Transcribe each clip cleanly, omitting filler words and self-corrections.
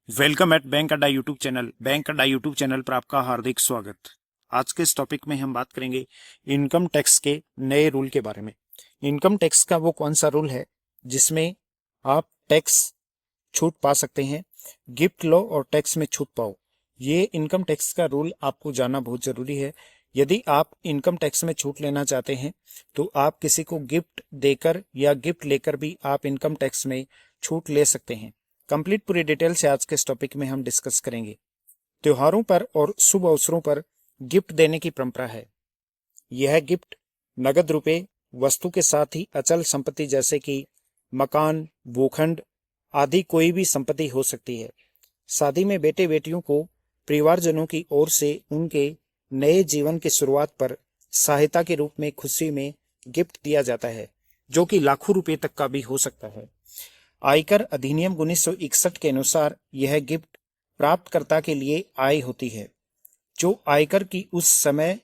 Welcome at bank अड्डा YouTube channel. Bank अड्डा YouTube channel पर आपका हार्दिक स्वागत। आज के इस टॉपिक में हम बात करेंगे इनकम टैक्स के नए रूल के बारे में। इनकम टैक्स का वो कौन सा रूल है जिसमें आप टैक्स छूट पा सकते हैं, गिफ्ट लो और टैक्स में छूट पाओ। ये इनकम टैक्स का रूल आपको जानना बहुत जरूरी है। यदि आप इनकम टैक्स में छूट लेना चाहते हैं तो आप किसी को गिफ्ट देकर या गिफ्ट लेकर भी आप इनकम टैक्स में छूट ले सकते हैं। कंप्लीट पूरी डिटेल से आज के इस टॉपिक में हम डिस्कस करेंगे। त्योहारों पर और शुभ अवसरों पर गिफ्ट देने की परंपरा है। यह गिफ्ट नगद रुपए, वस्तु के साथ ही अचल संपत्ति जैसे कि मकान, भूखंड आदि कोई भी संपत्ति हो सकती है। शादी में बेटे बेटियों को परिवारजनों की ओर से उनके नए जीवन की शुरुआत पर सहायता के रूप में खुशी में गिफ्ट दिया जाता है, जो कि लाखों रुपए तक का भी हो सकता है। आयकर अधिनियम 1961 के अनुसार यह गिफ्ट प्राप्तकर्ता के लिए आय होती है, जो आयकर की उस समय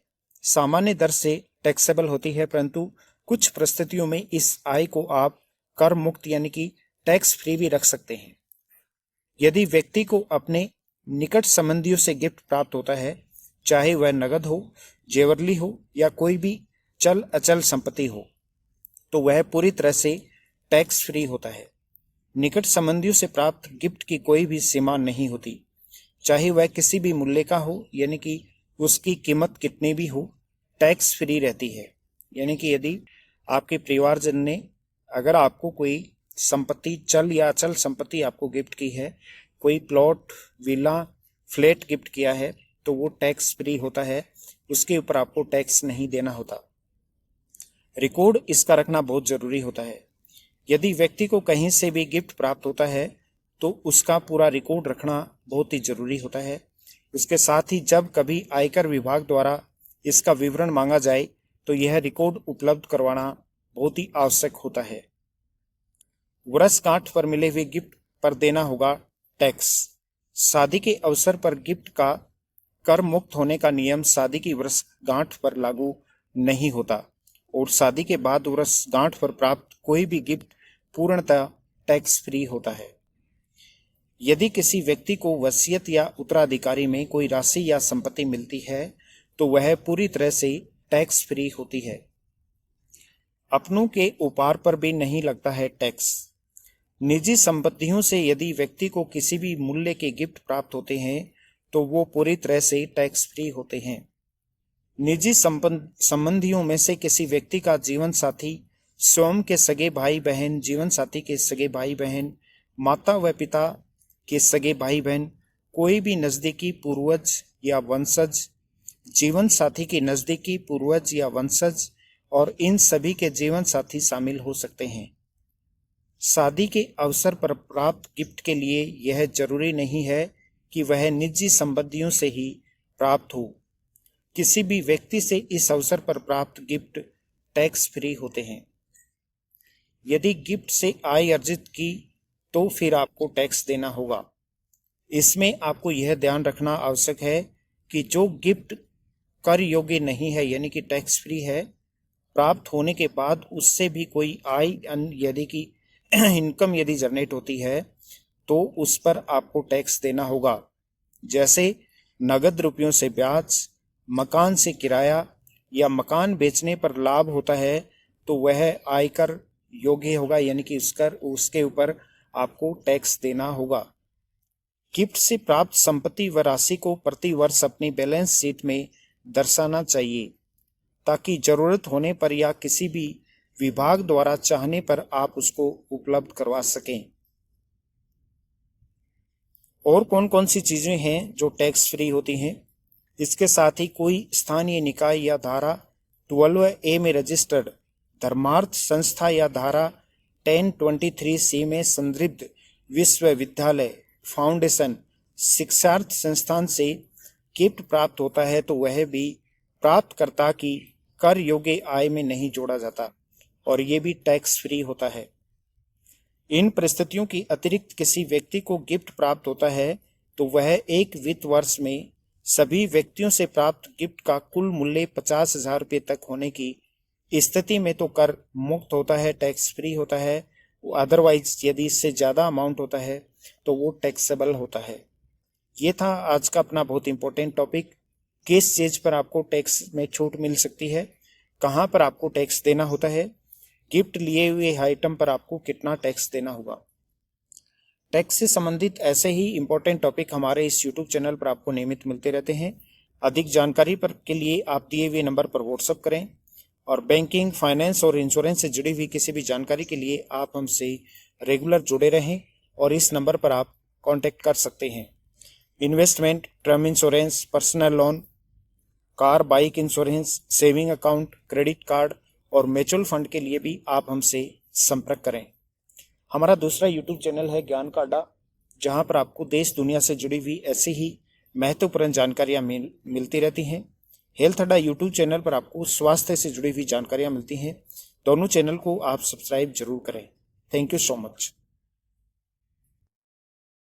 सामान्य दर से टैक्सेबल होती है, परंतु कुछ परिस्थितियों में इस आय को आप कर मुक्त यानी कि टैक्स फ्री भी रख सकते हैं। यदि व्यक्ति को अपने निकट संबंधियों से गिफ्ट प्राप्त होता है, चाहे वह नगद हो, जेवरली हो या कोई भी चल अचल संपत्ति हो, तो वह पूरी तरह से टैक्स फ्री होता है। निकट संबंधियों से प्राप्त गिफ्ट की कोई भी सीमा नहीं होती, चाहे वह किसी भी मूल्य का हो, यानी कि उसकी कीमत कितनी भी हो, टैक्स फ्री रहती है। यानी कि यदि आपके परिवारजन ने अगर आपको कोई संपत्ति, चल या अचल संपत्ति आपको गिफ्ट की है, कोई प्लॉट, विला, फ्लैट गिफ्ट किया है, तो वो टैक्स फ्री होता है, उसके ऊपर आपको टैक्स नहीं देना होता। रिकॉर्ड इसका रखना बहुत जरूरी होता है। यदि व्यक्ति को कहीं से भी गिफ्ट प्राप्त होता है तो उसका पूरा रिकॉर्ड रखना बहुत ही जरूरी होता है। उसके साथ ही जब कभी आयकर विभाग द्वारा इसका विवरण मांगा जाए तो यह रिकॉर्ड उपलब्ध करवाना बहुत ही आवश्यक होता है। वर्षगांठ पर मिले हुए गिफ्ट पर देना होगा टैक्स। शादी के अवसर पर गिफ्ट का कर मुक्त होने का नियम शादी की वर्षगांठ पर लागू नहीं होता और शादी के बाद वर्षगांठ पर प्राप्त कोई भी गिफ्ट पूर्णतः टैक्स फ्री होता है। यदि किसी व्यक्ति को वसीयत या उत्तराधिकारी में कोई राशि या संपत्ति मिलती है तो वह पूरी तरह से टैक्स फ्री होती है। अपनों के उपहार पर भी नहीं लगता है टैक्स। निजी संपत्तियों से यदि व्यक्ति को किसी भी मूल्य के गिफ्ट प्राप्त होते हैं तो वो पूरी तरह से टैक्स फ्री होते हैं। निजी संबंधियों में से किसी व्यक्ति का जीवन साथी, स्वयं के सगे भाई बहन, जीवन साथी के सगे भाई बहन, माता व पिता के सगे भाई बहन, कोई भी नजदीकी पूर्वज या वंशज, जीवन साथी के नजदीकी पूर्वज या वंशज और इन सभी के जीवन साथी शामिल हो सकते हैं। शादी के अवसर पर प्राप्त गिफ्ट के लिए यह जरूरी नहीं है कि वह निजी संबंधियों से ही प्राप्त हो। किसी भी व्यक्ति से इस अवसर पर प्राप्त गिफ्ट टैक्स फ्री होते हैं। यदि गिफ्ट से आय अर्जित की तो फिर आपको टैक्स देना होगा। इसमें आपको यह ध्यान रखना आवश्यक है कि जो गिफ्ट कर योग्य नहीं है यानी कि टैक्स फ्री है, प्राप्त होने के बाद उससे भी कोई आय यदि की इनकम यदि जनरेट होती है तो उस पर आपको टैक्स देना होगा। जैसे नगद रुपयों से ब्याज, मकान से किराया या मकान बेचने पर लाभ होता है तो वह आयकर योग्य होगा, यानी कि उसके ऊपर आपको टैक्स देना होगा। गिफ्ट से प्राप्त संपत्ति व राशि को प्रति वर्ष अपनी बैलेंस शीट में दर्शाना चाहिए ताकि जरूरत होने पर या किसी भी विभाग द्वारा चाहने पर आप उसको उपलब्ध करवा सकें। और कौन कौन सी चीजें हैं जो टैक्स फ्री होती हैं? इसके साथ ही कोई स्थानीय निकाय या धारा 12A में रजिस्टर्ड धर्मार्थ संस्था या धारा 1023C में संदर्भित विश्वविद्यालय, फाउंडेशन, शिक्षार्थ संस्थान से गिफ्ट प्राप्त होता है तो वह भी प्राप्तकर्ता की कर योग्य आय में नहीं जोड़ा जाता और ये भी टैक्स फ्री होता है। इन परिस्थितियों की अतिरिक्त किसी व्यक्ति को गिफ्ट प्राप्त होता है तो वह एक वित्त वर्ष में सभी व्यक्तियों से प्राप्त गिफ्ट का कुल मूल्य 50,000 रुपये तक होने की स्थिति में तो कर मुक्त होता है, टैक्स फ्री होता है, अदरवाइज यदि इससे ज़्यादा अमाउंट होता है तो वो टैक्सेबल होता है। ये था आज का अपना बहुत इंपॉर्टेंट टॉपिक। किस चीज़ पर आपको टैक्स में छूट मिल सकती है, कहाँ पर आपको टैक्स देना होता है, गिफ्ट लिए हुए आइटम पर आपको कितना टैक्स देना होगा। टैक्स से संबंधित ऐसे ही इंपॉर्टेंट टॉपिक हमारे इस यूट्यूब चैनल पर आपको नियमित मिलते रहते हैं। अधिक जानकारी पर के लिए आप दिए हुए नंबर पर व्हाट्सएप करें और बैंकिंग, फाइनेंस और इंश्योरेंस से जुड़ी हुई किसी भी जानकारी के लिए आप हमसे रेगुलर जुड़े रहें और इस नंबर पर आप कांटेक्ट कर सकते हैं। Investment, term insurance, personal loan, car bike insurance, saving account, credit card और म्यूचुअल फंड के लिए भी आप हमसे संपर्क करें। हमारा दूसरा यूट्यूब चैनल है ज्ञान का अड्डा, जहां पर आपको देश दुनिया से जुड़ी हुई ऐसी ही महत्वपूर्ण जानकारियां मिलती रहती हैं। हेल्थ अड्डा यूट्यूब चैनल पर आपको स्वास्थ्य से जुड़ी हुई जानकारियां मिलती हैं। दोनों चैनल को आप सब्सक्राइब जरूर करें। Thank you so much.